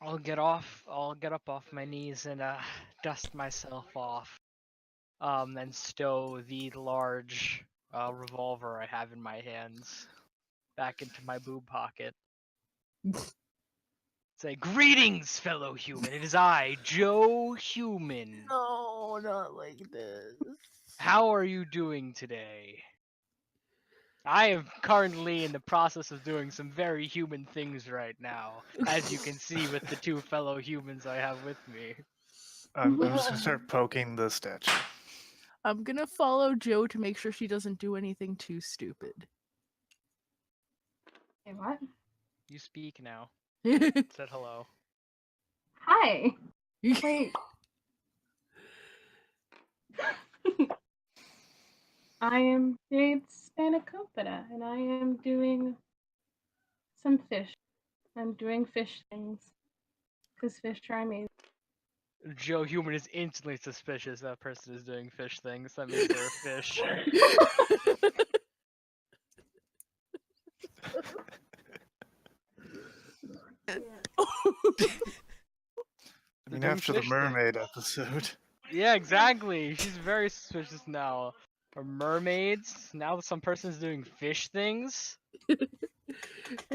I'll get up off my knees and dust myself off. Then stow the large revolver I have in my hands back into my boob pocket. Say, greetings, fellow human. It is I, Joe Human. No, not like this. How are you doing today? I am currently in the process of doing some very human things right now, as you can see with the two fellow humans I have with me. I'm just gonna start poking the statue. I'm gonna follow Joe to make sure she doesn't do anything too stupid. Hey, what? You speak now. Wait. Said hello. Hi. Wait. I am Jade Spanakopita, and I am doing some fish. I'm doing fish things. Because fish are amazing. Joe Human is instantly suspicious that person is doing fish things. That means they're a fish. I mean, after the mermaid episode. Yeah, exactly. She's very suspicious now. Are mermaids? Now some person's doing fish things?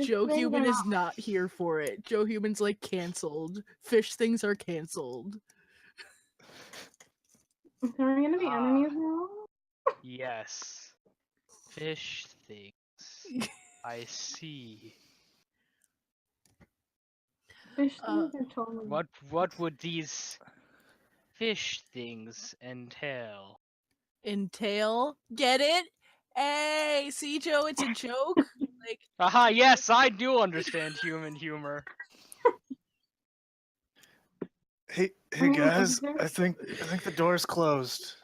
Joe Things Human are is not here for it. Joe Human's like canceled. Fish things are canceled. Are we gonna be enemies now? Yes. Fish things. I see. Fish things are totally. What would these fish things entail? Entail? Get it? Hey, see, Joe, it's a joke. Like, Haha, yes, I do understand human humor. Hey Oh, guys, is there- I think the door's closed.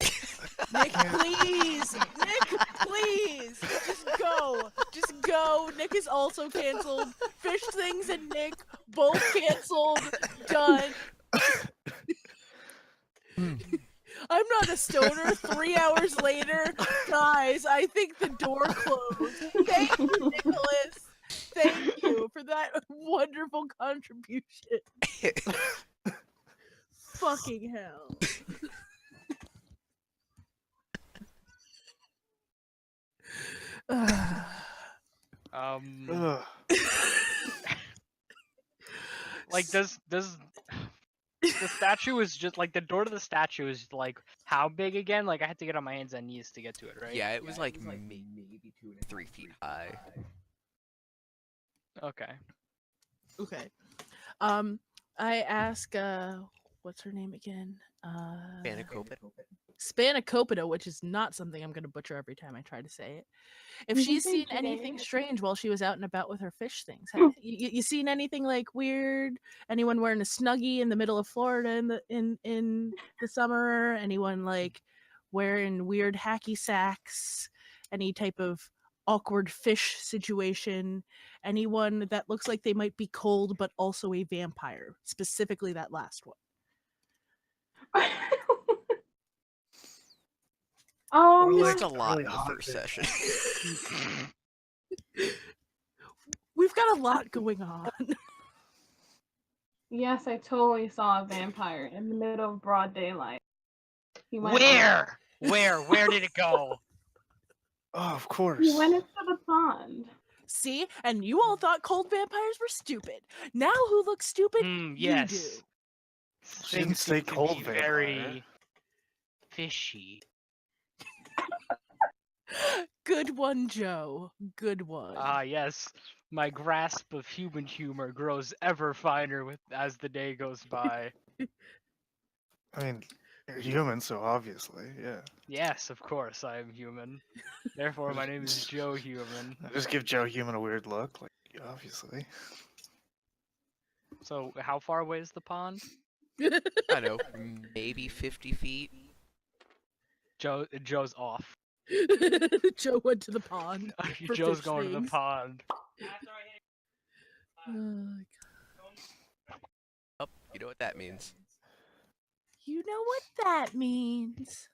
Nick, please! Nick, please! Just go! Just go! Nick is also canceled. Fish things and Nick both canceled. Done. I'm not a stoner. 3 hours later, guys, I think the door closed. Thank you, Nicholas. Thank you for that wonderful contribution. Fucking hell. Ugh. Like does the statue is just like the door to the statue is like how big again? Like I had to get on my hands and knees to get to it, right? Yeah, it was like maybe 3 feet high. Okay. Okay. I ask, what's her name again? Spanakopita, which is not something I'm gonna butcher every time I try to say it. If You can she's say seen Jade. anything strange while she was out and about with her fish things, you seen anything like weird? Anyone wearing a snuggie in the middle of Florida in the summer? Anyone like wearing weird hacky sacks? Any type of awkward fish situation? Anyone that looks like they might be cold but also a vampire? Specifically that last one. Or We like missed a lot really in the hot first bit. session. We've got a lot going on. Yes, I totally saw a vampire in the middle of broad daylight. He went Where? Where did it go? Oh, of course. He went into the pond. See? And you all thought cold vampires were stupid. Now who looks stupid? Yes. You She didn't Things say seem to cold be vampire. very fishy. do. Good one, Joe. Good one. Ah, yes. My grasp of human humor grows ever finer as the day goes by. I mean, you're human, so obviously, yeah. Yes, of course, I am human. Therefore, my name is Joe Human. I just give Joe Human a weird look, like, obviously. So, how far away is the pond? I know, maybe 50 feet. Joe's off. Joe went to the pond. for Joe's fish going to the things. pond. Oh, you know what that means. You know what that means.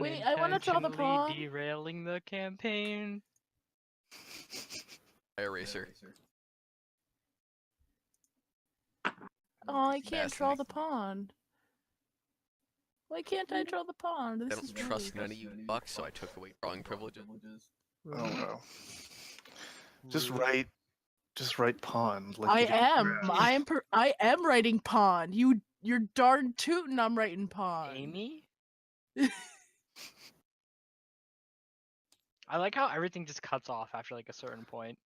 Wait, I wanna draw the Unintentionally pond. derailing the campaign. Eraser. Oh, I can't draw the Fascinating. pond. Why can't I draw the pond? I This don't is trust rude. none of you fucks, so I took away drawing privileges. Oh no. Just Rude. write pond. Like I you did am. grass. I am writing pond. You're darn tootin'. I'm writing pond. Amy? I like how everything just cuts off after like a certain point.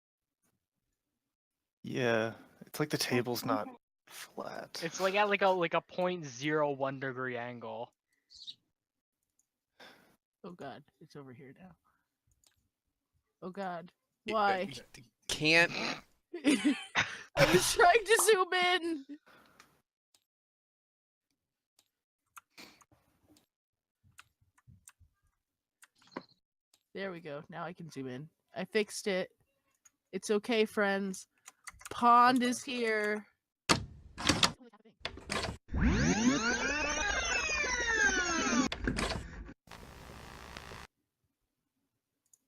Yeah, it's like the table's not flat. It's like at like a 0.01 degree angle. Oh god, it's over here now. Oh god, why? Can't. I was trying to zoom in. There we go. Now I can zoom in. I fixed it. It's okay, friends. Pond is here.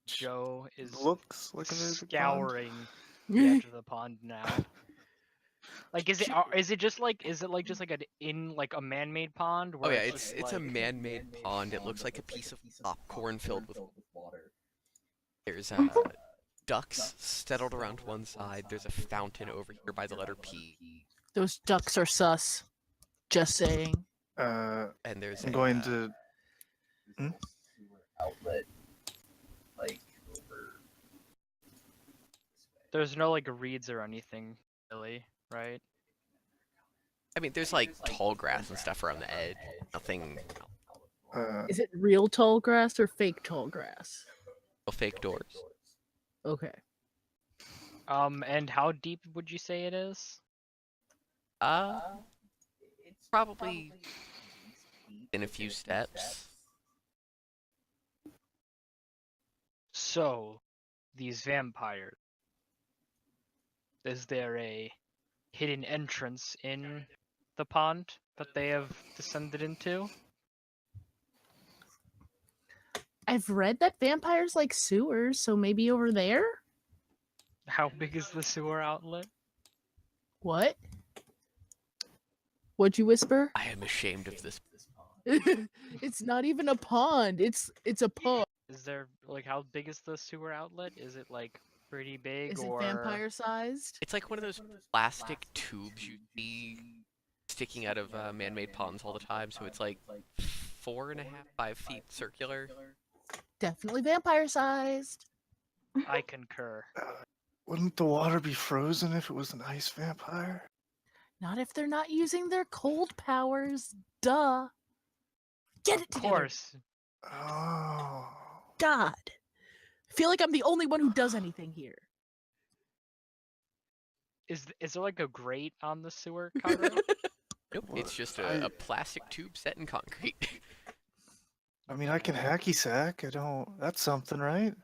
Joe is Looks like a very big pond. scouring the edge of the pond now. Like, is it just like just like a man-made pond? Oh Where yeah, just, it's a like- man-made pond. It looks like a piece of popcorn filled with water. There's ducks settled around one side. There's a fountain over here by the letter P. Those ducks are sus. Just saying. Uh, And there's I'm a, going to. outlet, like over. There's no like reeds or anything really, right? I mean, there's like tall grass and stuff around the edge. Nothing. Is it real tall grass or fake tall grass? No fake doors. Okay. And how deep would you say it is? Probably in a few steps. So, these vampires. Is there a hidden entrance in the pond that they have descended into? I've read that vampires like sewers, so maybe over there? How big is the sewer outlet? What? What'd you whisper? I am ashamed of this. It's not even a pond. It's a pond. Is there like how big is the sewer outlet? Is it like pretty big Is it or vampire sized? It's like one of those plastic tubes you see sticking out of man-made ponds all the time. So it's like 4.5, 5 feet circular. Definitely vampire sized. I concur. Wouldn't the water be frozen if it was an ice vampire? Not if they're not using their cold powers. Duh. Get it Of together. course. Oh. God. I feel like I'm the only one who does anything here. Is there like a grate on the sewer cover? Nope, it's just a plastic tube set in concrete. I mean, I can hacky sack. I don't. That's something, right?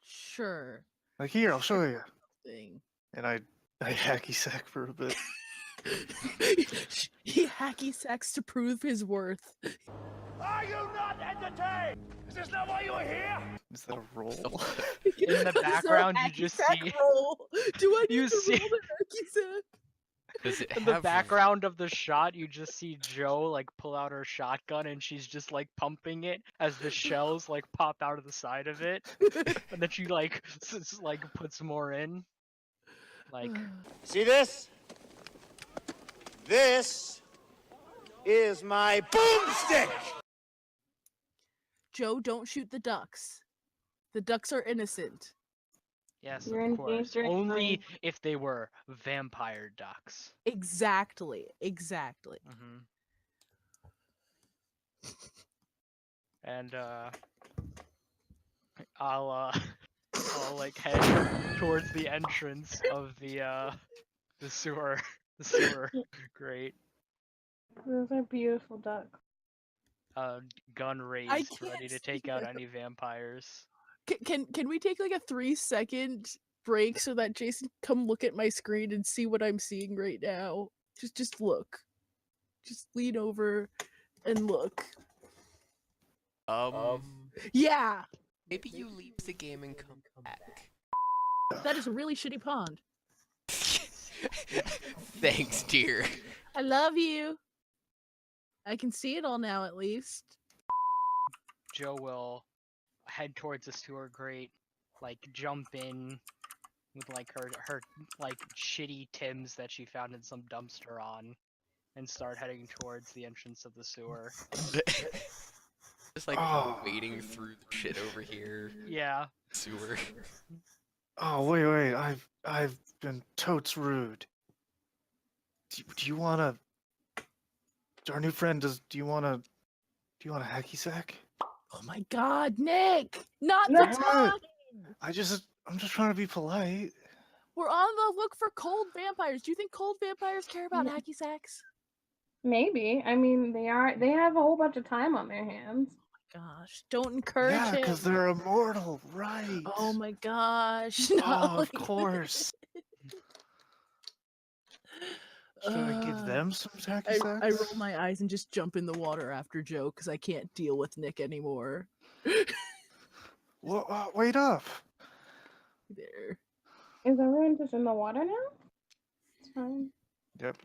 Sure. Like here, I'll show you. Thing. And I hacky sack for a bit. He hacky sacks to prove his worth. Are you not entertained? Is this not why you are here? Is that a roll? In the Is there a background, you hacky just sack see- roll? Do I need You to see- roll the hacky sack? Does it In the have background of the shot, you just see Joe like pull out her shotgun and she's just like pumping it as the shells like pop out of the side of it, and then she like like puts more in. Like See this? This is my boomstick! Joe, don't shoot the ducks. The ducks are innocent. yes, You're of course. endangering Only mine. if they were vampire ducks. Exactly. Exactly. Hmm. And I'll like head towards the entrance of the sewer grate. Those are beautiful ducks. Gun raised, ready can't to take see out them. any vampires. Can we take like a 3-second break so that Jason come look at my screen and see what I'm seeing right now? Just look. Just lean over and look. Yeah, Maybe you leave the game and come back. that is a really shitty pond. Thanks, dear. I love you. I can see it all now, at least. Joe will head towards the sewer grate, like jump in with like her like shitty Tims that she found in some dumpster on, and start heading towards the entrance of the sewer. Just like Oh. wading through the shit over here. Yeah. Sewer. Oh wait, I've been totes rude. Do you wanna? Our new friend do you want a hacky sack? Oh my God, Nick! Not No. the time. I'm just trying to be polite. We're on the look for cold vampires. Do you think cold vampires care about Mm. hacky sacks? Maybe. I mean, they have a whole bunch of time on their hands. Gosh, don't encourage Yeah, him. because they're immortal, right? Oh my gosh. Oh, not of like course. Should I give them some hacky sacks? I roll my eyes and just jump in the water after Joe because I can't deal with Nick anymore. Wait up. There. Is everyone just in the water now? It's fine. Yep.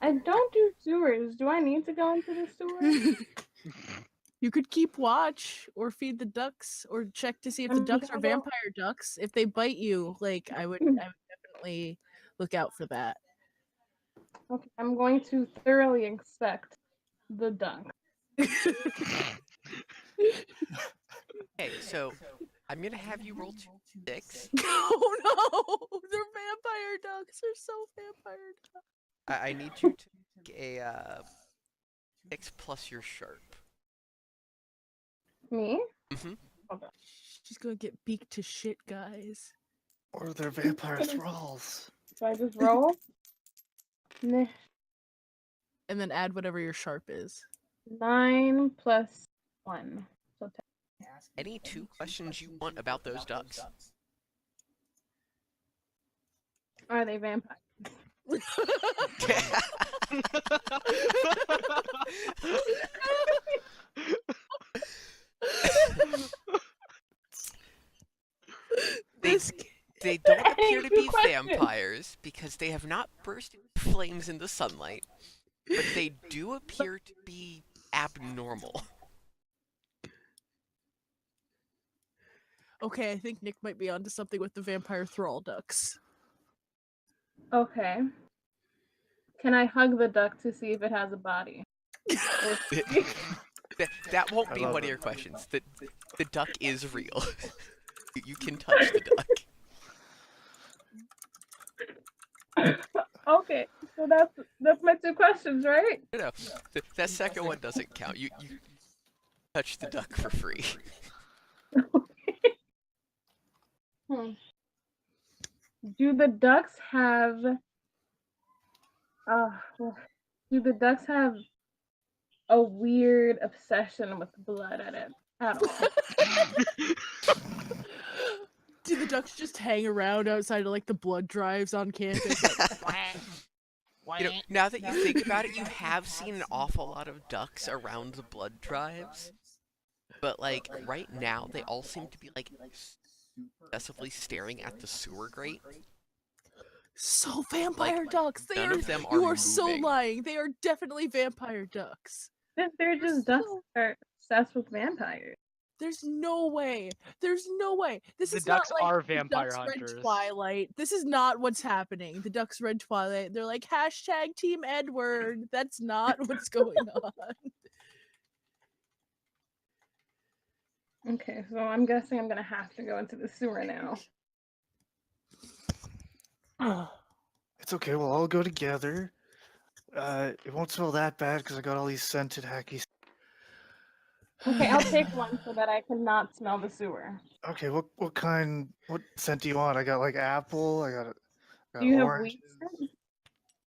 I don't do sewers. Do I need to go into the sewer? You could keep watch or feed the ducks or check to see if the I'm ducks are gonna go- vampire ducks. If they bite you, like I would definitely look out for that. Okay, I'm going to thoroughly inspect the duck. Okay, so I'm gonna have you roll 2d6. Oh no! They're vampire ducks. They're so vampire ducks. I need you to make a 6 plus your sharp. Me? Mhm. She's gonna get beaked to shit, guys. Or they're vampire thralls. So I just roll? Nah. And then add whatever your sharp is. 9 plus 1. So 10. Any 2 questions you want about those ducks? Are they vampires? They don't appear to Good be question. vampires because they have not burst into flames in the sunlight, but they do appear to be abnormal. Okay, I think Nick might be onto something with the vampire thrall ducks. Okay. Can I hug the duck to see if it has a body? Or- That won't I be love one of it. your questions. The duck is real. You can touch the duck. Okay, so that's my 2 questions, right? No, that second one doesn't count. You touch the duck for free. Do the ducks have do the ducks have a weird obsession with blood at all? Do the ducks just hang around outside of like the blood drives on campus? You know, now that you think about it, you have seen an awful lot of ducks around the blood drives. But like right now, they all seem to be like obsessively staring at the sewer grate. So vampire ducks. They None are. of them You are are so moving. lying. They are definitely vampire ducks. They're just ducks that are obsessed with vampires. There's no way. There's no way. This The is not ducks like are the vampire ducks hunters. Read Twilight. This is not what's happening. The ducks read Twilight. They're like hashtag Team Edward. That's not what's going on. Okay, so I'm guessing I'm gonna have to go into the sewer now. It's okay. We'll all go together. It won't smell that bad because I got all these scented hacky. Okay, I'll take one so that I cannot smell the sewer. Okay, what scent do you want? I got like apple. I got Do you have orange. weed scent?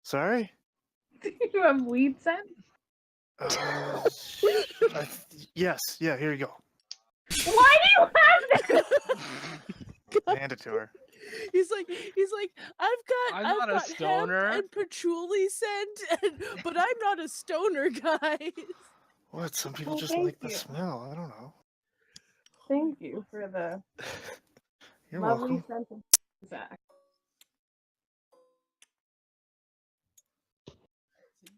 Sorry. Do you have weed scent? Yes. Yeah. Here you go. Why do you have that? Hand it to her. He's like, I've I'm got not a hemp stoner. and patchouli scent, but I'm not a stoner, guys. What? Some people Oh, just thank like the you. smell. I don't know. Thank you for the You're lovely welcome. scent of Zach.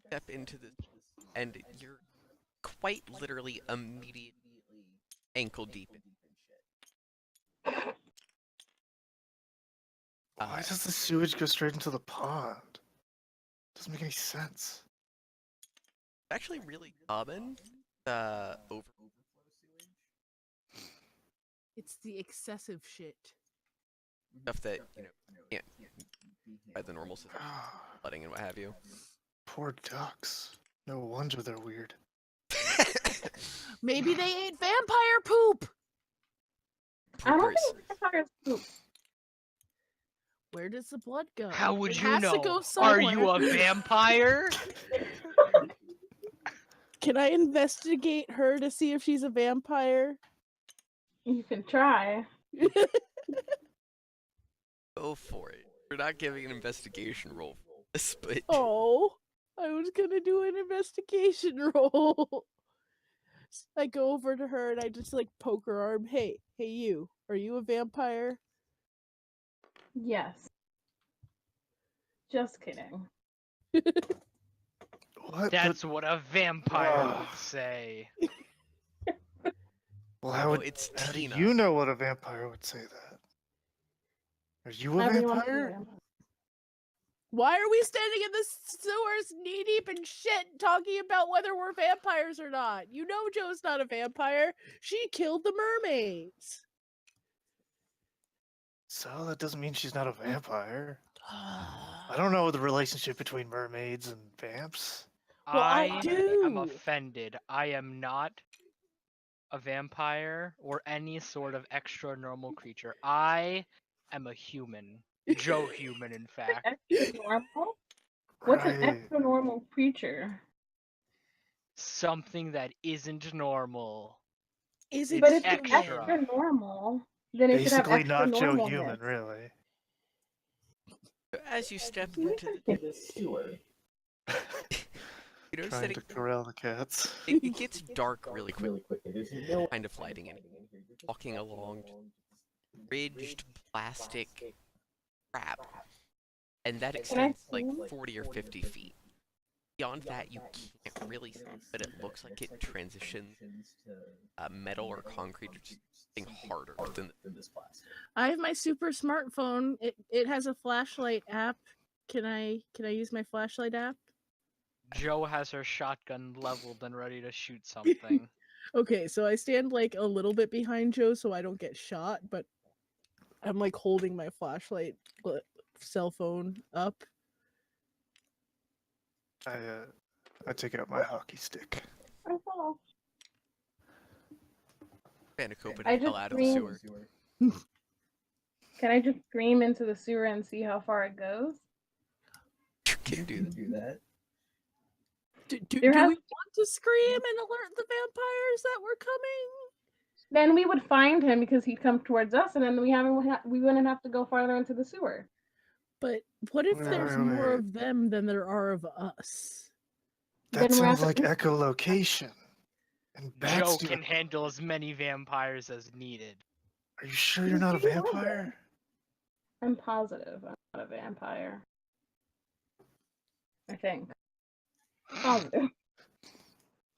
step into this, and you're quite literally immediately ankle deep in shit. Why does the sewage go straight into the pond? Doesn't make any sense. Actually really common, overflow sewage. It's the excessive shit. Stuff that, can't by the normal system, flooding and what have you. Poor ducks. No wonder they're weird. Maybe they ate vampire poop! I don't Poopers. think vampires poop. Where does the blood go? How would It you has to know? go Are you somewhere. a vampire? Can I investigate her to see if she's a vampire? You can try. Go for it. We're not giving an investigation roll for this, but Oh, I was gonna do an investigation roll. I go over to her and I just like poke her arm. Hey, you. Are you a vampire? Yes. Just kidding. What? That's what a vampire Ugh. would say. Well, Oh, how do Tina. you know what a vampire would say that? Are you a Everyone's a vampire? vampire. Why are we standing in the sewers knee deep in shit talking about whether we're vampires or not? You know Joe's not a vampire. She killed the mermaids. So that doesn't mean she's not a vampire. I don't know the relationship between mermaids and vamps. Well, I I'm do. offended. I am not a vampire or any sort of extra normal creature. I am a human. Joe human, in fact. Extra normal? What's an Right. extra normal creature? Something that isn't normal. Is it But It's if it's extra. extra normal, then it should have Basically, extra not Joe normalness. Human, really. As you step You into think The sewer. you notice Trying that to corral the cats. it gets dark really quick, Really quick. There's no kind of lighting in, walking along ridged plastic crap, and that Can I extends see? like 40 or 50 feet. Beyond that, you can't really see, but it looks like it transitions metal or concrete or just something harder than this plastic. I have my super smartphone. It has a flashlight app. Can I use my flashlight app? Joe has her shotgun leveled and ready to shoot something. Okay, so I stand like a little bit behind Joe so I don't get shot, but I'm like holding my flashlight cell phone up. I take out my hockey stick. I follow. Bandicoot I and fell just out of the sewer. Can I just scream into the sewer and see how far it goes? You can do that. Do There we has- want to scream and alert the vampires that we're coming? Then we would find him because he'd come towards us, and then we wouldn't have to go farther into the sewer. But what if Wait, there's wait, more wait. of them than there are of us? That Then we're sounds at like the- echolocation. And bats Joe do can handle as many vampires as needed. Are you sure you're not a vampire? I'm positive I'm not a vampire. I think. Positive.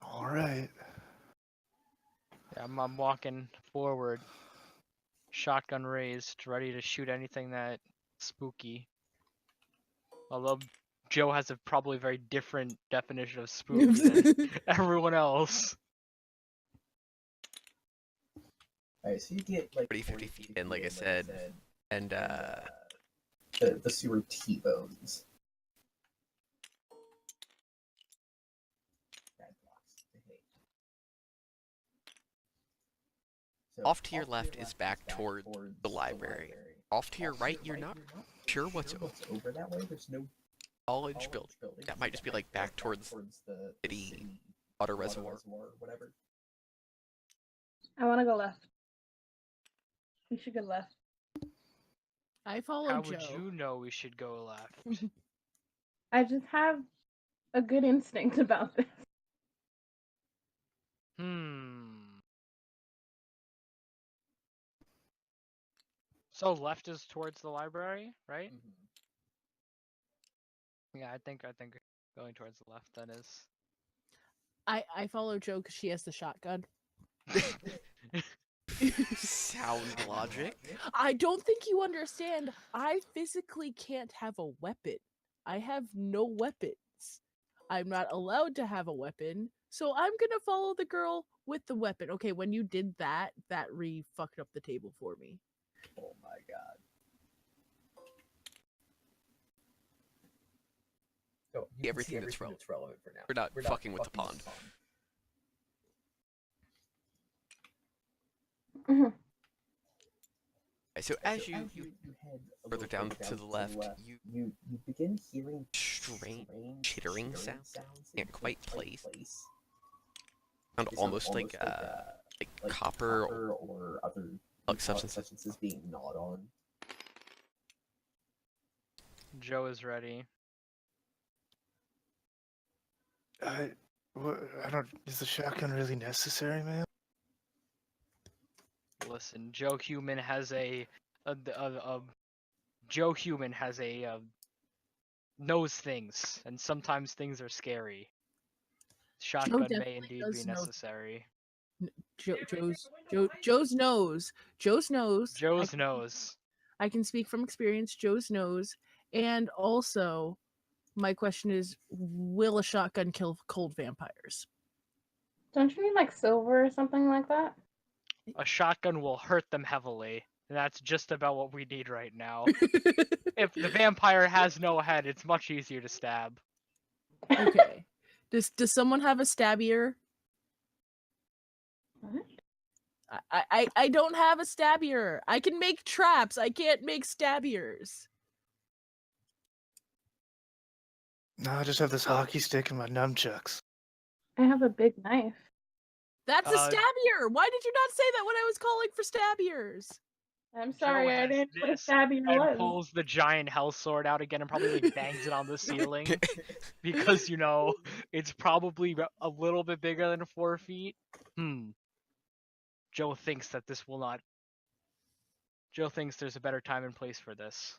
All right. Yeah, I'm walking forward, shotgun raised, ready to shoot anything that spooky. Although Joe has a probably very different definition of spooky than everyone else. Alright, so you get like 40, 50 feet in, like I said, and the sewer T-bones. So off to your left is back toward the library. Off to your right, you're not sure what's over that way. There's no college building. That might just be like back towards the city water reservoir. or whatever. I want to go left. We should go left. I follow How Joe. would you know we should go left? I just have a good instinct about this. So left is towards the library, right? Mm-hmm. Yeah, I think Going towards the left, that is. I follow Jo because she has the shotgun. Sound logic. I don't think you understand. I physically can't have a weapon. I have no weapons. I'm not allowed to have a weapon, so I'm gonna follow the girl with the weapon. Okay, when you did that, that fucked up the table for me. Oh my god. Oh, you can Everything see that's everything that's relevant for now. We're not fucking with the pond. Mhm. Okay, so as you head a further little down to the left, you begin hearing strange chittering sounds. that Can't you quite place. Sound Sound almost like copper or other like substances being gnawed on. Joe is ready. I don't. Is the shotgun really necessary, man? Listen, Joe Human has Joe Human has knows things, and sometimes things are scary. Shotgun may definitely indeed does be know necessary. Joe's nose. Joe's nose. Joe's nose. I can speak from experience. Joe's nose, and also, my question is: will a shotgun kill cold vampires? Don't you need like silver or something like that? A shotgun will hurt them heavily, and that's just about what we need right now. If the vampire has no head, it's much easier to stab. Okay. Does someone have a stabbier? What? I don't have a stabbier. I can make traps. I can't make stabbiers. No, I just have this hockey stick and my nunchucks. I have a big knife. That's a stabbier. Why did you not say that when I was calling for stabbiers? I'm sorry, I has didn't know what a this stabby and was. pulls the giant hell sword out again and probably like bangs it on the ceiling because it's probably a little bit bigger than 4 feet. Joe thinks that this will not. Joe thinks there's a better time and place for this.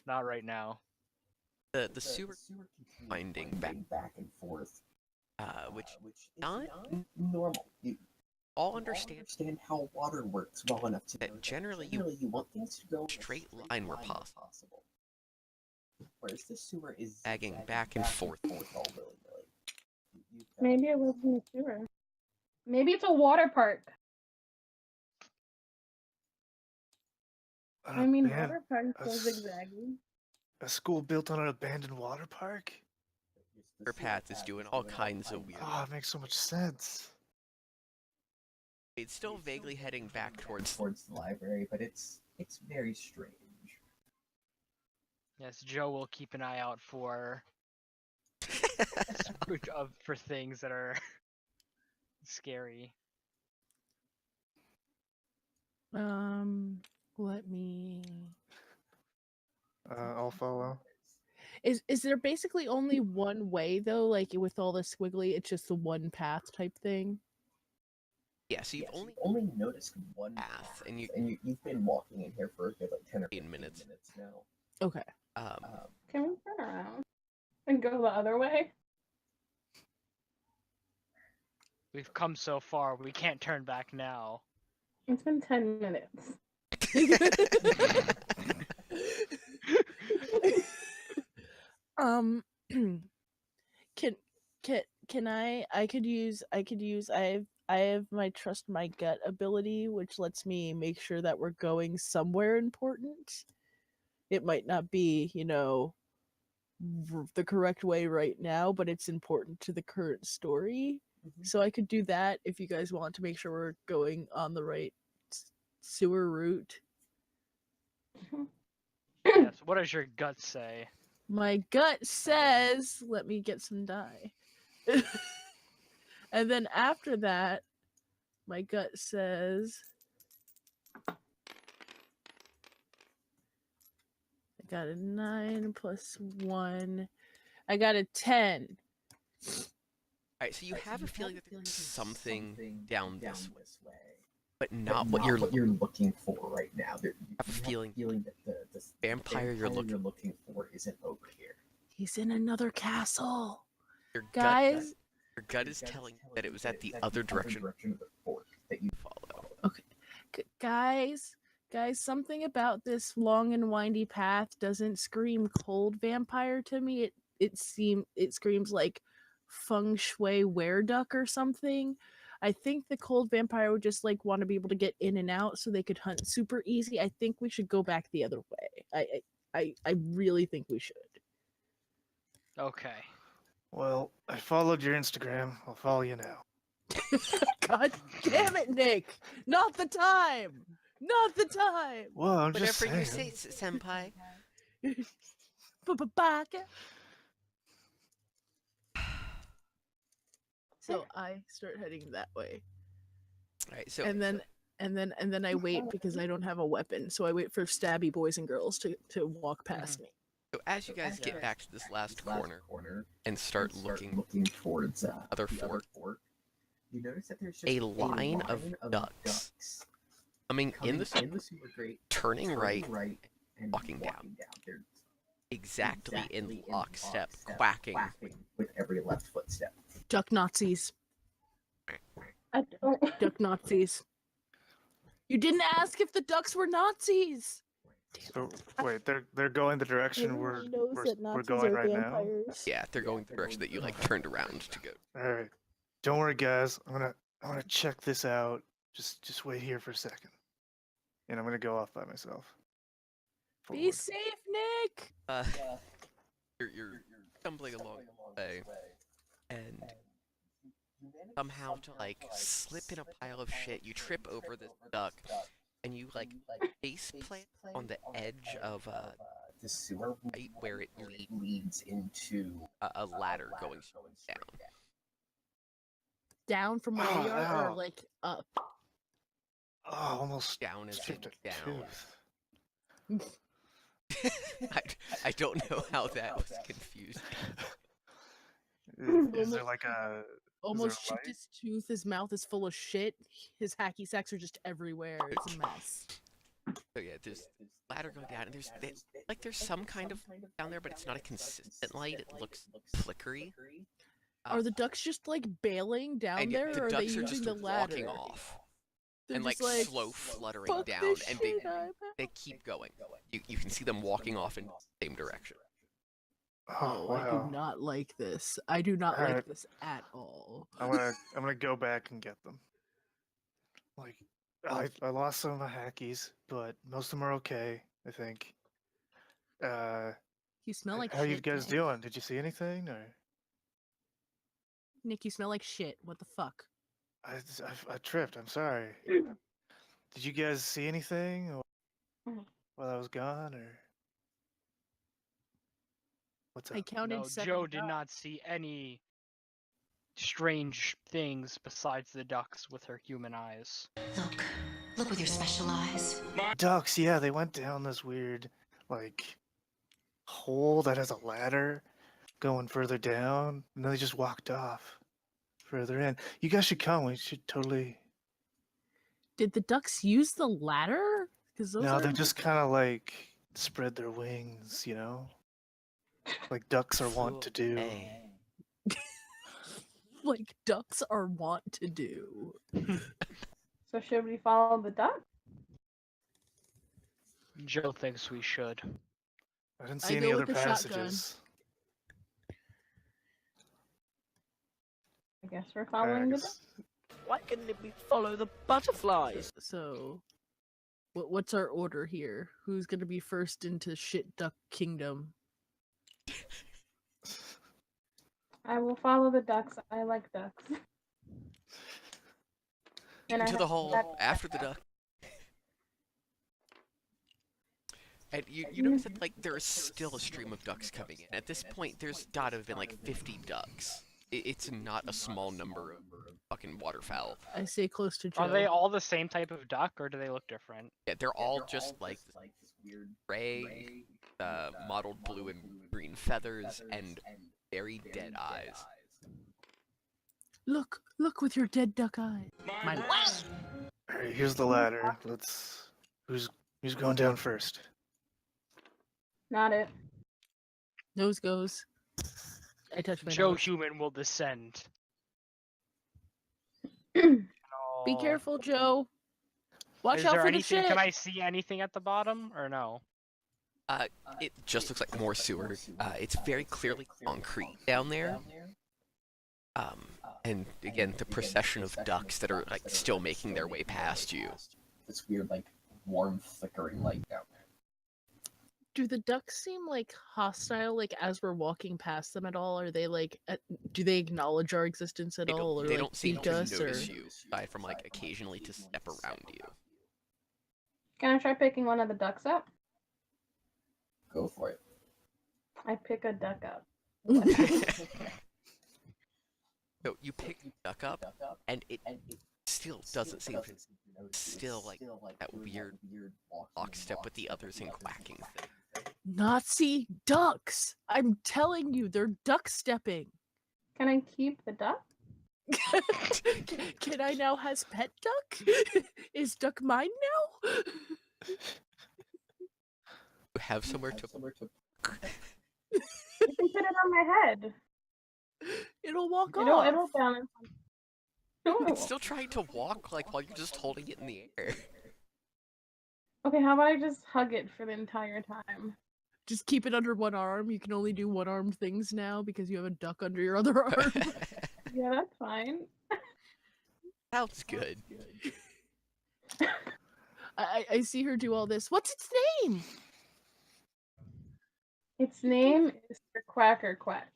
Not right now. The sewer winding back, and forth, which is not normal. You all understand how water works well enough to know that generally you want things to go in a straight line where possible. Whereas the sewer is Zagging back and forth. all willy-nilly. Maybe it was in the sewer. Maybe it's a water park. I mean, water parks are zigzaggy. A school built on an abandoned water park? Your path is doing all kinds of weird. Oh, it makes so much sense. It's still vaguely heading back towards the library, but it's very strange. Yes, Joe will keep an eye out for for things that are scary. Let me. I'll follow. Is there basically only one way though? Like with all the squiggly, it's just the one path type thing. Yeah, so you've only noticed one path, and you've been walking in here for a good like 10 or 15 minutes now. Okay. Can we turn around and go the other way? We've come so far, we can't turn back now. It's been 10 minutes. Can I could use I have my trust my gut ability, which lets me make sure that we're going somewhere important. It might not be, the correct way right now, but it's important to the current story. So I could do that if you guys want to make sure we're going on the right sewer route. Yes, what does your gut say? My gut says, let me get some dye. And then after that, my gut says, I got a 9 plus 1. I got a 10. Alright, so you have a feeling that there's something down this way, but not what you're looking for right now. You have a feeling that the vampire you're looking for isn't over here. He's in another castle. Your Guys, your gut is telling you that it was at the other direction of the fork that you follow. guys, something about this long and windy path doesn't scream cold vampire to me. It screams like feng shui wereduck or something. I think the cold vampire would just like want to be able to get in and out so they could hunt super easy. I think we should go back the other way. I really think we should. Okay. Well, I followed your Instagram. I'll follow you now. God damn it, Nick! Not the time! Not the time! Well, I'm just Whatever saying. you say, senpai. Baka. So I start heading that way. All right, so And then I wait because I don't have a weapon. So I wait for stabby boys and girls to walk past me. so as you guys get back to this last corner and start looking towards other the fork, you notice that there's just a line of ducks coming in the super great, turning right, and walking down. They're exactly in lockstep, quacking. with every left footstep. Duck Nazis. I don't. Duck Nazis. You didn't ask if the ducks were Nazis. So, wait, they're going the direction we're Everyone knows that we're Nazis going are right now. vampires. Yeah, they're going the direction that you like turned around to go. All right, don't worry, guys. I'm gonna check this out. Just wait here for a second, and I'm gonna go off by myself. Be Forward. safe, Nick. You're stumbling along the way, and somehow to like slip in a pile of shit, you trip over this duck, and you like face plant on the edge of The sewer right where it leads into a ladder going down. Down from where we are, or Ow. like up? Oh, almost Down as in chipped a down. tooth. I don't know how that was confusing. Is there like a Almost there a chipped his tooth. His mouth is full of shit. His hacky sacks are just everywhere. It's a mess. So yeah, there's ladder going down, and there's some kind of down there, but it's not a consistent light. It looks flickery. Are the ducks just like bailing down And yeah, there, the or are they ducks are using just the ladder? walking off They're and like just slow fluttering "Fuck down, this and shit, I'm they keep going. You can see them walking off in the same direction. Oh, I wow. do not like this. I do not like Alright. this at all. I'm gonna go back and get them. Like, I lost some of my hackies, but most of them are okay, I think. You smell like how shit. you guys Nick. doing? Did you see anything, or Nick, you smell like shit. What the fuck? I tripped? I'm sorry. Did you guys see anything while I was gone, or what's up? I counted No, 7 Joe did ducks. not see any strange things besides the ducks with her human eyes. Look with your special eyes. Ducks, yeah, they went down this weird, like, hole that has a ladder going further down, and then they just walked off further in. You guys should come. We should totally. Did the ducks use the ladder? Because those No, are they just kind of like spread their wings, you know, like ducks are wont to do. Hey. like ducks are wont to do. So should we follow the duck? Joe thinks we should. I didn't I see any go other with the shotgun. passages. I guess we're I following the duck. guess- Why couldn't it be follow the butterflies? So, what's our order here? Who's gonna be first into shit duck kingdom? I will follow the ducks. I like ducks. And I Into the have hole that- after the duck. And you notice that like there is still a stream of ducks coming in. At this point, there's gotta have been like 50 ducks. It's not a small number of fucking waterfowl. I stay close to Joe. Are they all the same type of duck, or do they look different? Yeah, they're all just like this weird gray, mottled blue and green feathers, and very dead eyes. Look with your dead duck eye. My All right, here's the ladder. Let's. Who's going down first? Not it. Nose goes. I touch my Joe nose. Human will descend. Be careful, Joe. Watch Is out there for the anything? shit. Can I see anything at the bottom or no? It just looks like more sewer. It's very clearly concrete down there. And again, the procession of ducks that are like still making their way past you. This weird, like, warm, flickering light down there. Do the ducks seem like hostile? Like as we're walking past them at all? Are they like? Do they acknowledge our existence at all, or They like don't seem beat to us? Or notice you, aside from like occasionally to step around you. Can I try picking one of the ducks up? Go for it. I pick a duck up. So you pick the duck up, and it still doesn't seem to. Still like that weird lockstep with the others and quacking thing. Nazi ducks! I'm telling you, they're duck stepping. Can I keep the duck? Can I now has pet duck? Is duck mine now? You have somewhere to. You can put it on my head. It'll walk off. It'll balance. It's still trying to walk like while you're just holding it in the air. Okay, how about I just hug it for the entire time? Just keep it under one arm. You can only do one-armed things now because you have a duck under your other arm. Yeah, that's fine. Sounds good. I see her do all this. What's its name? Its name is Quacker Quack.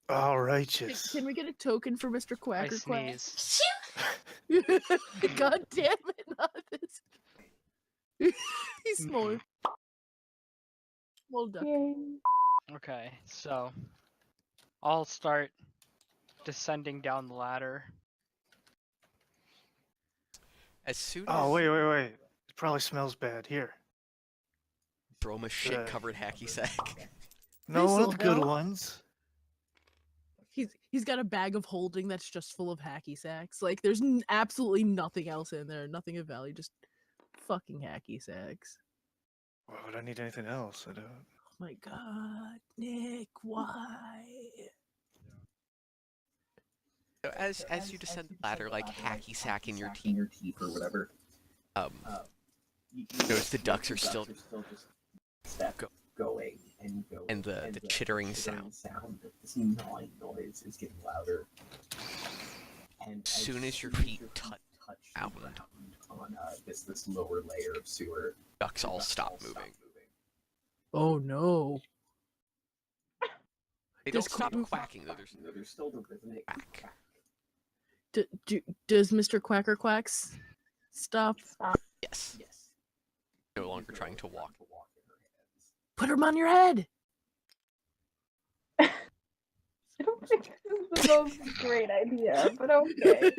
Oh, righteous. Can we get a token for Mr. I Quacker Quack? sneeze. God damn it, not this. He's small. Small duck. Yay. Okay, so I'll start descending down the ladder. As soon as Oh, wait. It probably smells bad. Here. throw him a shit-covered hacky sack. No, This'll one of the good help. ones. He's got a bag of holding that's just full of hacky sacks. Like there's absolutely nothing else in there, nothing of value, just fucking hacky sacks. Why would I need anything else? I don't. Oh my god, Nick, why? So as you descend the ladder, like hacky sack in your in teeth, your teeth or whatever. You notice the ducks are still just going and going. and the chittering sound. This gnawing noise is getting louder. And As soon as your feet touch ground on this lower layer of sewer, ducks all stop moving. Oh no. They Does don't stop Quack- quacking though. there's still the rhythmic Quack. Does Mr. Quacker Quacks stop? Yes. No longer trying to walk. Put him on your head. I don't think this is the most great idea, but okay.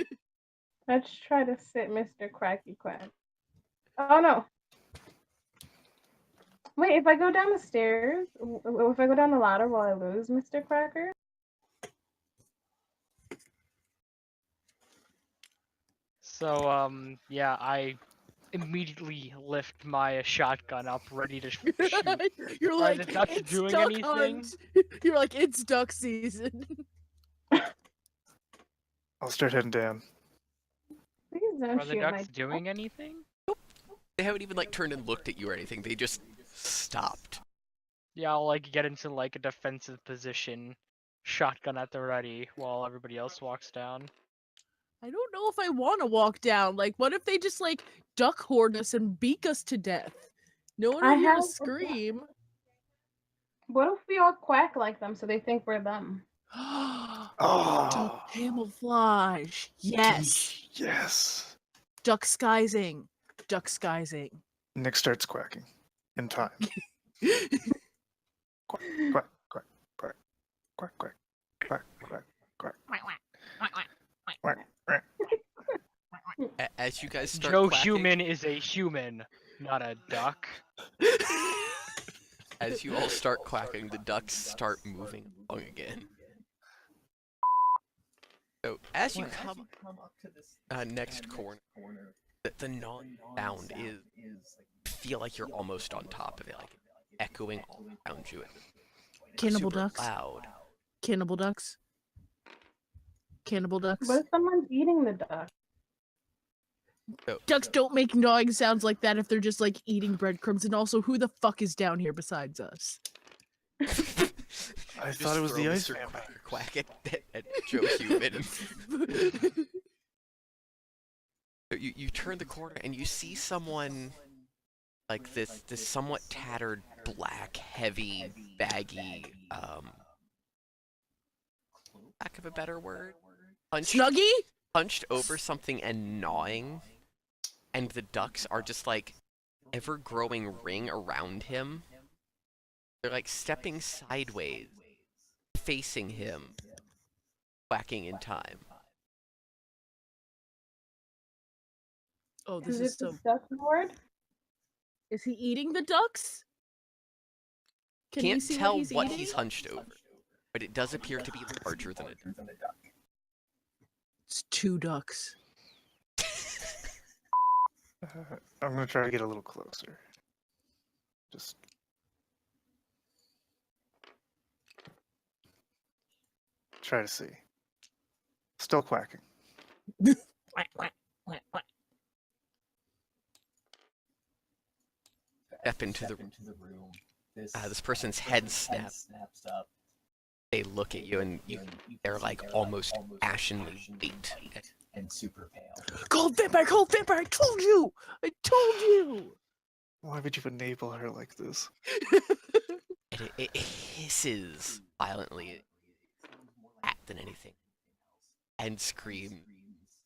Let's try to sit Mr. Quacky Quack. Oh no. Wait, if I go down the stairs, if I go down the ladder, will I lose Mr. Quacker? So, yeah, I immediately lift my shotgun up, ready to shoot. You're Are like, the ducks it's doing duck anything? hunt. You're like, it's duck season. I'll start heading down. Please don't Are the shoot my ducks doing anything? They haven't even like turned and looked at you or anything. They just stopped. Yeah, I'll like get into like a defensive position, shotgun at the ready, while everybody else walks down. I don't know if I want to walk down. Like, what if they just like duck horde us and beak us to death? No one I will hear have- us scream. What if we all quack like them so they think we're them? Oh, Duck camouflage. Yes. yes. Duck skizing. Duck skizing. Nick starts quacking in time. Quack, quack, quack, quack, quack, quack, quack, quack, quack, quack, quack. As you guys start Joe quacking, Human is a human, not a duck. as you all start quacking, the ducks start moving along again. So as you come up to this next corner, the gnawing sound is feel like you're almost on top of it. Like echoing all around you. Cannibal Super ducks. loud. Cannibal ducks. Cannibal ducks. What if someone's eating the duck? Ducks don't make gnawing sounds like that if they're just like eating breadcrumbs. And also, who the fuck is down here besides us? I thought it was the ice Mr. vampire. Quack at Joe Human. So you turn the corner and you see someone like this somewhat tattered, black, heavy, baggy, lack of a better word, Snuggie? Punched over something and gnawing, and the ducks are just like ever-growing ring around him. They're like stepping sideways, facing him, quacking in time. Oh, this Is is it the so. duck lord? Is he eating the ducks? Can we Can't see tell what what he's he's eating? hunched over, but it does appear to be larger than a duck. It's 2 ducks. I'm gonna try to get a little closer. Just try to see. Still quacking. Quack, quack, quack, quack. Step into the room. this person's head snaps. Up. They look at you and they're like almost ashenly white. And super pale. Cold vampire, cold vampire! I told you! I told you! Why would you enable her like this? And it hisses violently than anything, and screams,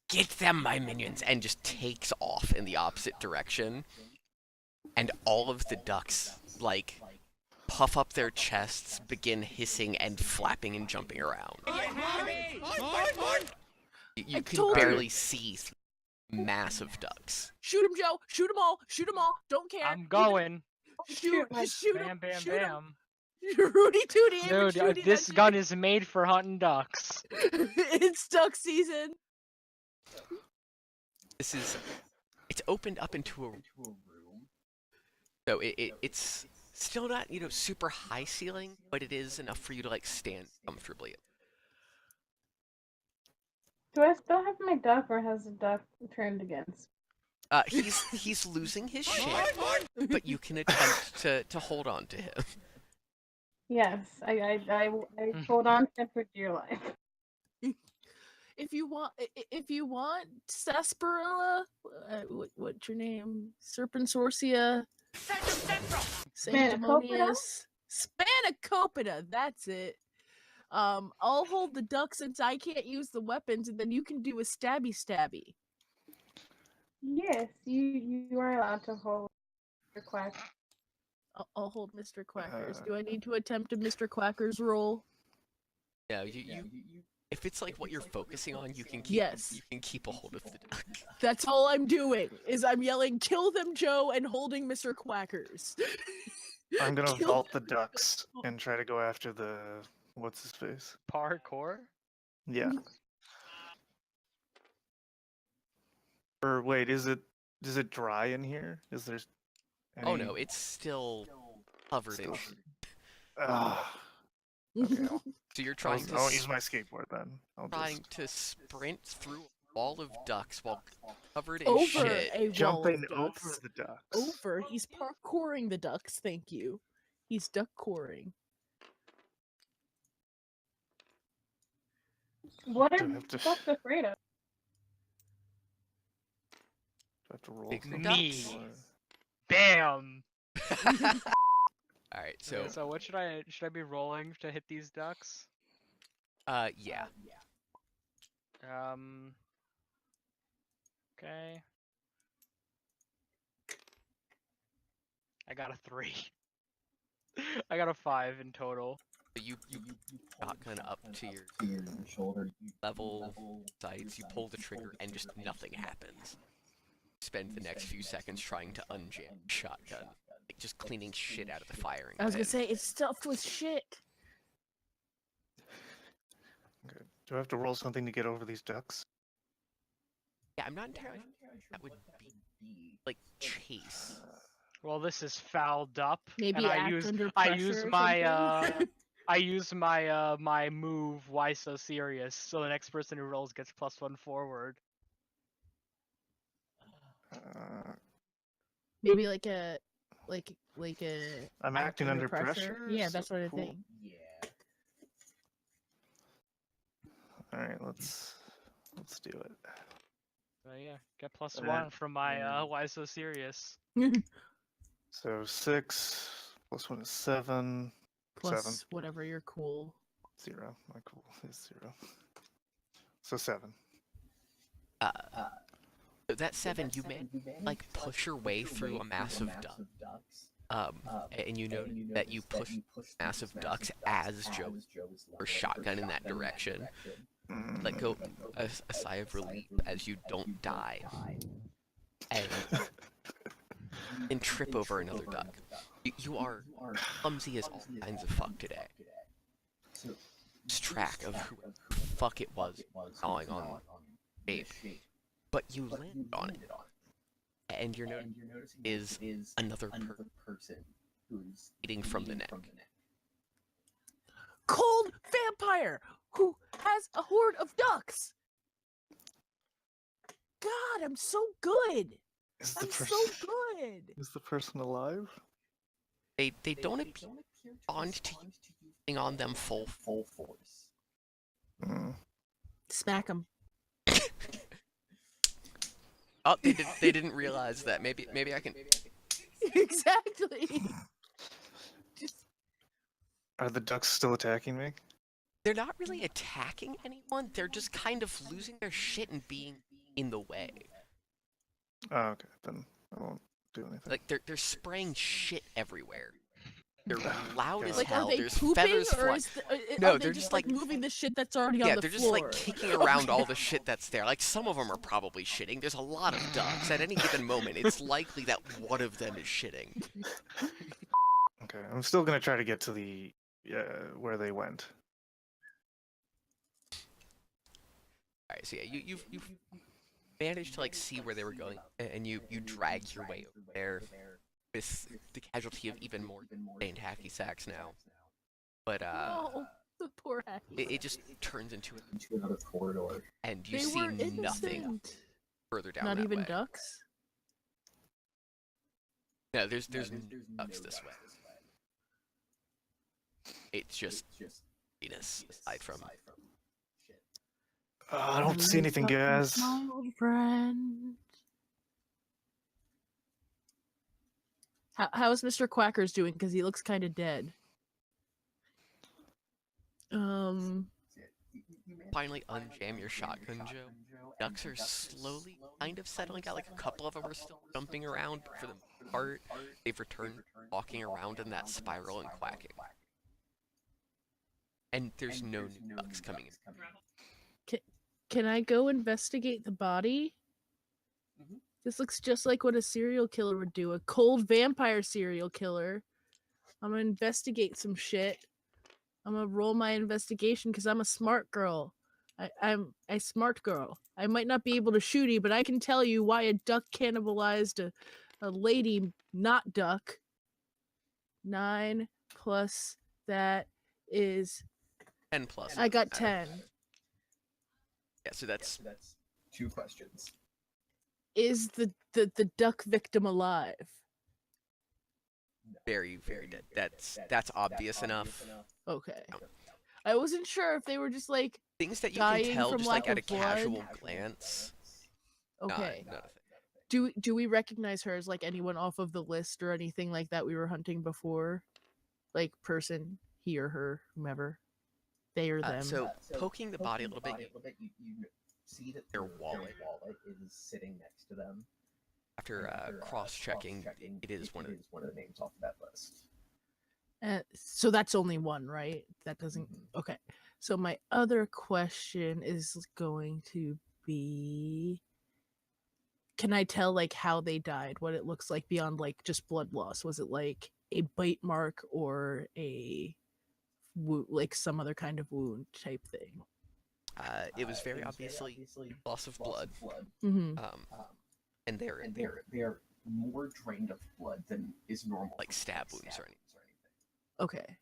"Get them, my minions!" and just takes off in the opposite direction. And all of the ducks, like, puff up their chests, begin hissing and flapping and jumping around. You can barely see massive ducks. Shoot him, Joe! Shoot them all! Shoot them all! Don't care! I'm going. Shoot! Shoot Bam, him! bam, Shoot him! bam. Rudy Tooty! Dude, this gun is made for hunting ducks. It's duck season! It's opened up into a room. So it's still not, super high ceiling, but it is enough for you to, like, stand comfortably. Do I still have my duck, or has the duck turned against? He's losing his shit, but you can attempt to hold on to him. Yes, I hold on to him for dear life. If you want sarsaparilla, what's your name? Serpensorcia, Sanctimonious, Spanakopita. That's it. I'll hold the duck since I can't use the weapons, and then you can do a stabby. Yes, you are allowed to hold your quack. I'll hold Mr. Quackers. Do I need to attempt a Mr. Quackers roll? No, you if it's like what you're focusing on, you can keep Yes. you can keep a hold of the duck. That's all I'm doing. Is I'm yelling, "Kill them, Joe!" and holding Mr. Quackers. I'm gonna vault the ducks and try to go after the what's his face? Parkour? Yeah. Or wait, is it dry in here? Is there Oh no, it's still covered in. Okay. So you're trying I won't use my skateboard then. trying to sprint through a wall of ducks while covered in Over shit. a wall jumping of over ducks. the ducks. Over. He's parkouring the ducks. Thank you. He's duck-coring. What Do are I have to- ducks afraid of? Do I have to roll? Bigger something? Me. Or- Bam! Alright, so So what should I be rolling to hit these ducks? yeah. Okay. I got a 3. I got a 5 in total. So you shotgun up to your shoulder. level sights, you pull the trigger, and just nothing happens. Spend the next few seconds trying to unjam shotgun, like just cleaning shit out of the firing I was gonna pin. say, it's stuffed with shit. Okay. Do I have to roll something to get over these ducks? Yeah, I'm not entirely sure that would be like chase. Well, this is fouled up. Maybe and act under I pressure use or my something? I use my move. Why so serious? So the next person who rolls gets +1 forward. Maybe like a I'm acting under pressure. Yeah, so that's what I cool. think. Yeah. All right, let's do it. Yeah, get +1 Alright. from my why so serious. So 6 plus 1 is 7. Plus 7. whatever you're cool. 0. My cool is 0. So 7. So that 7, you may like push your way through a mass of ducks. And you know that you push massive ducks as Joe or shotgun in that direction. Let go a sigh of relief as you don't die. And trip over another duck. You are clumsy as all kinds of fuck today. Lose track of who the fuck it was gnawing on Abe. But you land on it. And your note is another person who's eating from the neck. Cold vampire who has a horde of ducks. God, I'm so good. Is the I'm person so good. is the person alive? They don't appear on to you using on them full force. Smack him. Oh, they didn't realize that. Maybe I can. Exactly. Are the ducks still attacking me? They're not really attacking anyone. They're just kind of losing their shit and being in the way. Oh, okay. Then I won't do anything. Like they're spraying shit everywhere. They're loud as Like, hell. are they There's pooping, feathers or flying. no, They're they just like moving the shit that's already on the they're floor? just like kicking around all the shit that's there. Like some of them are probably shitting. There's a lot of ducks. At any given moment, it's likely that one of them is shitting. Okay, I'm still gonna try to get to the where they went. All right, so yeah, you've managed to like see where they were going, and you drag your way over there with the casualty of even more stained hacky sacks now. But Oh, the poor hacky. it just turns into another corridor, and you They see were nothing innocent. further down Not that even way. ducks. No, there's ducks this way. It's just Venus aside from. I don't see anything, guys. My old friend. How's Mr. Quacker's doing? Because he looks kind of dead. Finally unjam your shotgun, Joe. Ducks are slowly kind of settling out. Like a couple of them are still jumping around, but for the most part, they've returned walking around in that spiral and quacking. And there's no new ducks coming in. Can I go investigate the body? This looks just like what a serial killer would do. A cold vampire serial killer. I'm gonna investigate some shit. I'm gonna roll my investigation because I'm a smart girl. I'm a smart girl. I might not be able to shoot you, but I can tell you why a duck cannibalized a lady not duck. 9 plus that is 10 plus. I got 10. Yeah, so that's 2 questions. Is the duck victim alive? very, very dead. That's obvious enough. Okay. I wasn't sure if they were just like things that you dying can tell from just lack like at a of blood. casual glance. Okay. Not a thing. Do we recognize her as like anyone off of the list or anything like that we were hunting before? Like person, he or her, whomever. They or them. So poking the body a little bit, you see that their wallet is sitting next to them. After cross-checking, it is one of the names off that list. So that's only one, right? That doesn't. Okay. So my other question is going to be: can I tell like how they died? What it looks like beyond like just blood loss? Was it like a bite mark or a like some other kind of wound type thing? It was very obviously loss of blood. Mm-hmm. And they're more drained of blood than is normal. Like stab wounds or anything. Okay.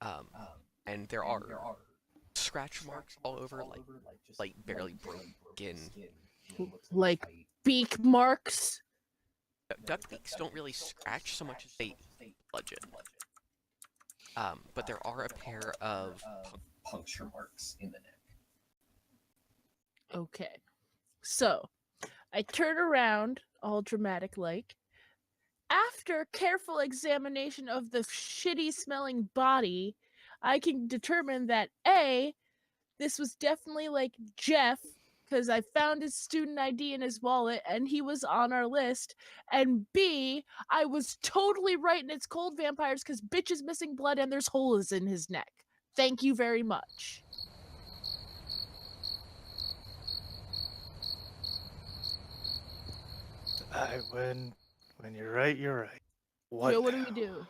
And there are scratch marks all over, like barely broken. Like beak marks. Duck beaks don't really scratch so much as they bludgeon. But there are a pair of puncture marks in the neck. Okay. So, I turn around, all dramatic like. After careful examination of the shitty smelling body, I can determine that A, this was definitely like Jeff, because I found his student ID in his wallet and he was on our list. And B, I was totally right and it's cold vampires because bitch is missing blood and there's holes in his neck. Thank you very much. When you're right, you're right. What? Joe, what do we do?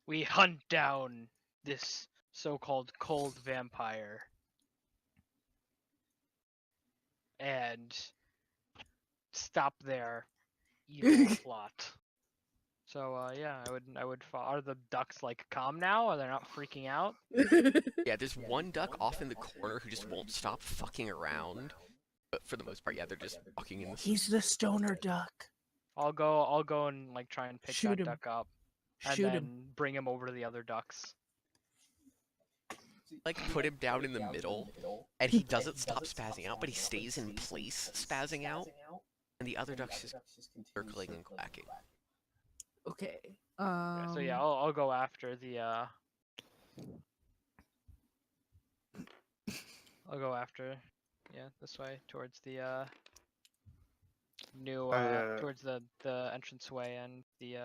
We hunt down this so-called cold vampire and stop their evil plot. So yeah, I would. Are the ducks like calm now? Are they not freaking out? Yeah, there's one duck off in the corner who just won't stop fucking around. But for the most part, yeah, they're just walking in the. He's the stoner duck. I'll go and like try and pick Shoot that him. duck up, and Shoot then him. bring him over to the other ducks. Like put him down in the middle, and he doesn't stop spazzing out, but he stays in place spazzing out, and the other ducks just circling and quacking. Okay. So yeah, I'll go after the I'll go after this way towards the new towards the entranceway and the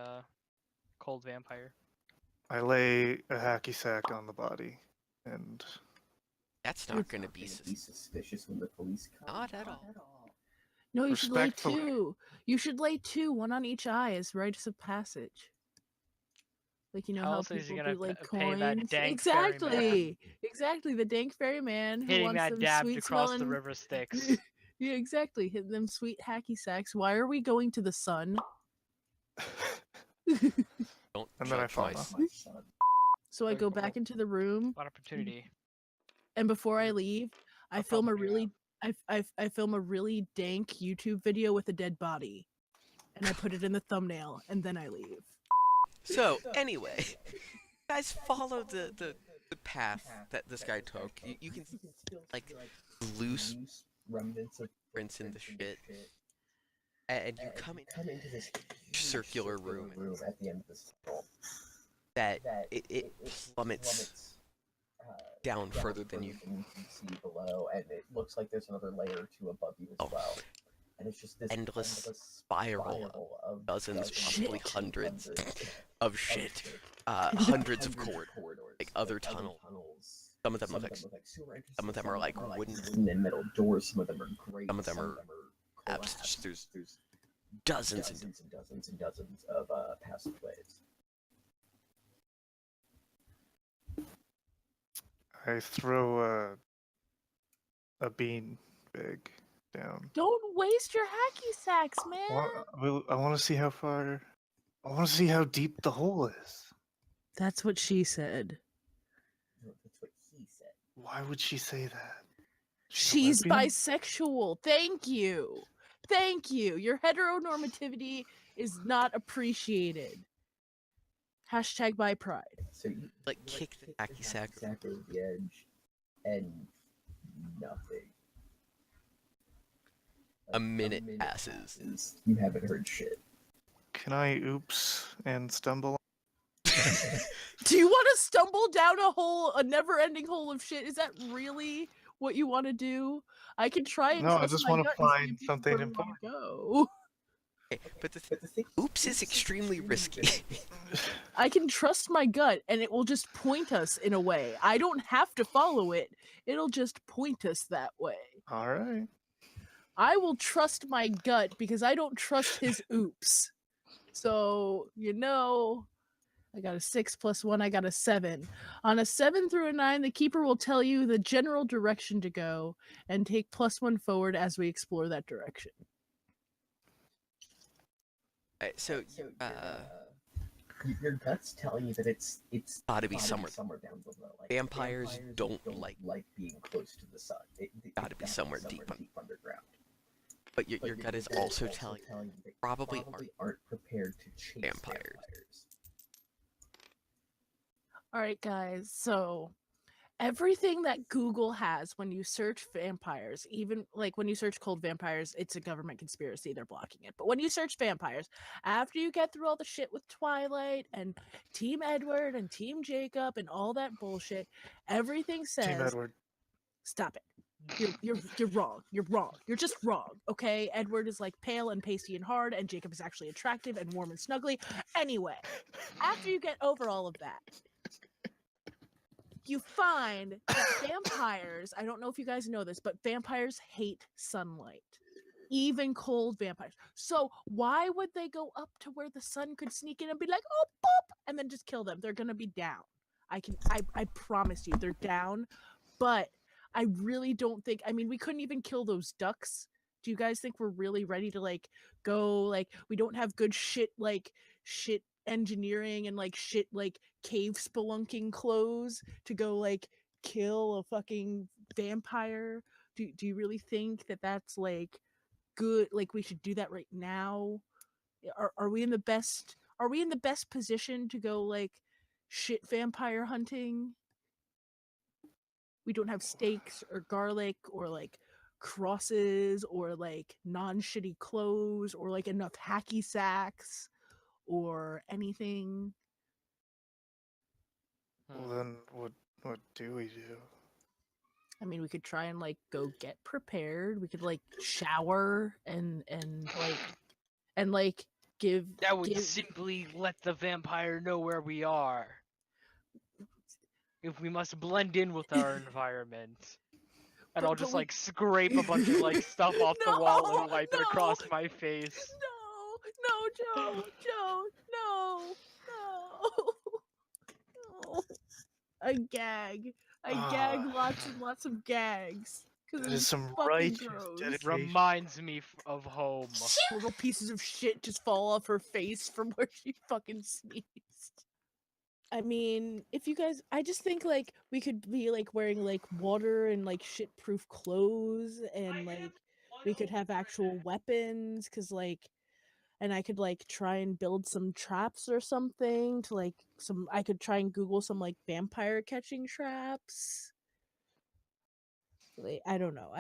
cold vampire. I lay a hacky sack on the body, and That's not gonna be suspicious when the police come. not at all. No, you should lay Respectfully. 2. You should lay 2, one on each eye as rites of passage. Like, you know How how else is he people gonna do like pay that coins? dank Exactly. Exactly. The dank ferryman who Hitting wants that them dab sweet across smelling... the river Styx. Yeah, exactly. Hitting them sweet hacky sacks. Why are we going to the sun? Don't And then I judge fall my off. So I go back into the room, What opportunity? and before I leave, I I'll film a probably really I film a really dank YouTube video with a dead body, and I put it in the thumbnail, and then I leave. So anyway, guys, follow the path that this guy took. You can like loose remnants of prints in the shit, and you come into this circular room at the end of this tunnel that it plummets down further than you can see below, and it looks like there's another layer or 2 above you as well. And it's just this endless spiral of dozens, possibly hundreds of shit, hundreds of corridors, like other tunnels. Some of them look like sewer entrances, some of them are like wooden, and metal doors. Some of them are great. some of them are collapsed. there's dozens and and dozens and dozens of passageways. I throw a bean bag down. Don't waste your hacky sacks, man. I want to see how far. I want to see how deep the hole is. That's what she said. That's what he said. Why would she say that? She's a lesbian? bisexual. Thank you. Thank you. Your heteronormativity is not appreciated. Hashtag by pride. So you like kick the hacky sack. over the edge, and nothing. A minute passes. You haven't heard shit. Can I oops and stumble? Do you want to stumble down a never-ending hole of shit? Is that really what you want to do? I can try and No, I trust just my wanna gut and see find if you something wanna important. Go. Okay, but the thing, oops is extremely risky. I can trust my gut, and it will just point us in a way. I don't have to follow it. It'll just point us that way. All right. I will trust my gut because I don't trust his oops. So, I got a 6 plus 1, I got a 7. On a 7 through a 9, the keeper will tell you the general direction to go and take +1 forward as we explore that direction. So, your guts tell you that it's gotta be somewhere down below. Like, vampires don't like being close to the sun. gotta be somewhere deep underground. But your gut is also telling you they probably aren't prepared to chase vampires. All right, guys. So everything that Google has when you search vampires, even like when you search cold vampires, it's a government conspiracy. They're blocking it. But when you search vampires, after you get through all the shit with Twilight and Team Edward and Team Jacob and all that bullshit, everything says Team Edward. Stop it. You're wrong. You're wrong. You're just wrong. Okay? Edward is like pale and pasty and hard, and Jacob is actually attractive and warm and snuggly. Anyway, after you get over all of that, you find that vampires, I don't know if you guys know this, but vampires hate sunlight. Even cold vampires. So why would they go up to where the sun could sneak in and be like, oh, boop, and then just kill them? They're gonna be down. I promise you, they're down. But I really don't think, I mean, we couldn't even kill those ducks. Do you guys think we're really ready to like go, like, we don't have good shit engineering and like shit like cave spelunking clothes to go like kill a fucking vampire? Do you really think that that's like good? Like we should do that right now? Are we in the best position to go like shit vampire hunting? We don't have steaks or garlic or like crosses or like non-shitty clothes or like enough hacky sacks or anything. Well, then what do we do? I mean, we could try and like go get prepared. We could like shower and give. That would simply let the vampire know where we are. If we must blend in with our environment. And I'll just like scrape a bunch of like stuff off the wall and wipe it across my face. No, Joe, no. I gag lots and lots of gags. That is some fucking righteous gross. dedication. Reminds me of home. Little pieces of shit just fall off her face from where she fucking sneezed. I mean, if you guys, I just think like we could be like wearing like water and like shit-proof clothes, and like we could have actual weapons, cause like, and I could like try and build some traps or something to like I could try and Google some like vampire catching traps. Like, I don't know.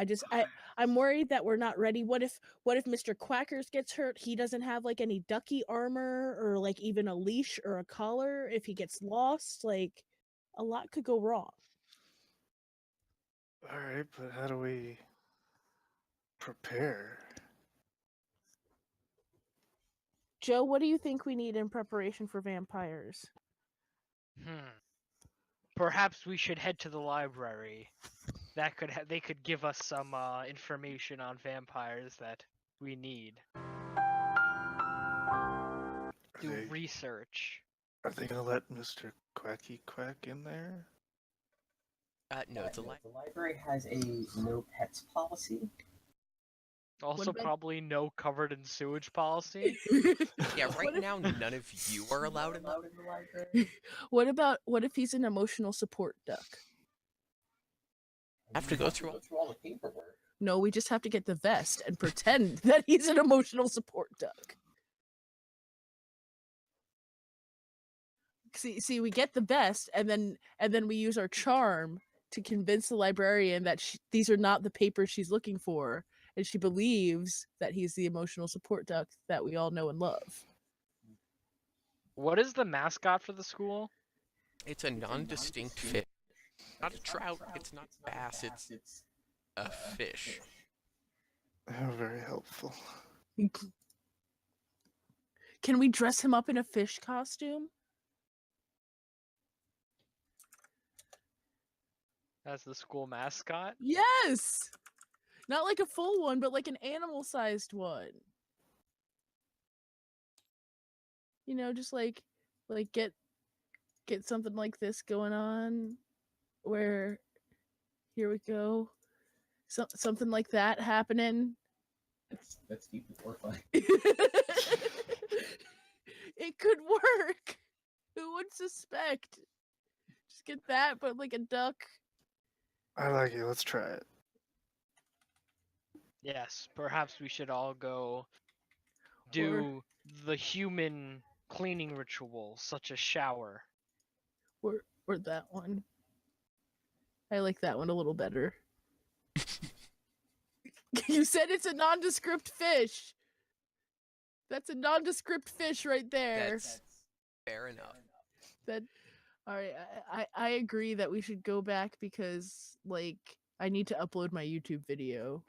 I'm worried that we're not ready. What if Mr. Quackers gets hurt? He doesn't have like any ducky armor or like even a leash or a collar. If he gets lost, like a lot could go wrong. All right, but how do we prepare? Joe, what do you think we need in preparation for vampires? Perhaps we should head to the library. That they could give us some information on vampires that we need. Do research. Are they gonna let Mr. Quacky Quack in there? No, it's a The library has a no pets policy. Also, probably no covered in sewage policy. Yeah, right now none of you are allowed in the library. What if he's an emotional support duck? Have to go through all the paperwork. No, we just have to get the vest and pretend that he's an emotional support duck. See, we get the vest, and then we use our charm to convince the librarian that these are not the papers she's looking for, and she believes that he's the emotional support duck that we all know and love. What is the mascot for the school? It's a non-distinct fish. Not a trout, it's not bass, it's a fish. Oh, very helpful. Can we dress him up in a fish costume? As the school mascot? Yes! Not like a full one, but like an animal-sized one. You know, just like get something like this going on, where here we go, something like that happening. That's deeply horrifying. could work. Who would suspect? Just get that, but like a duck. I like it. Let's try it. Yes, perhaps we should all go do the human cleaning ritual, such as shower. Or that one. I like that one a little better. You said it's a nondescript fish. That's a nondescript fish right there. That's fair enough. That all right. I agree that we should go back because like I need to upload my YouTube video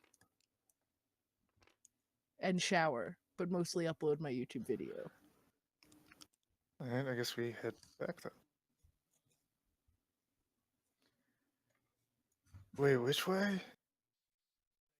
and shower, but mostly upload my YouTube video. Alright, I guess we head back then. Wait, which way?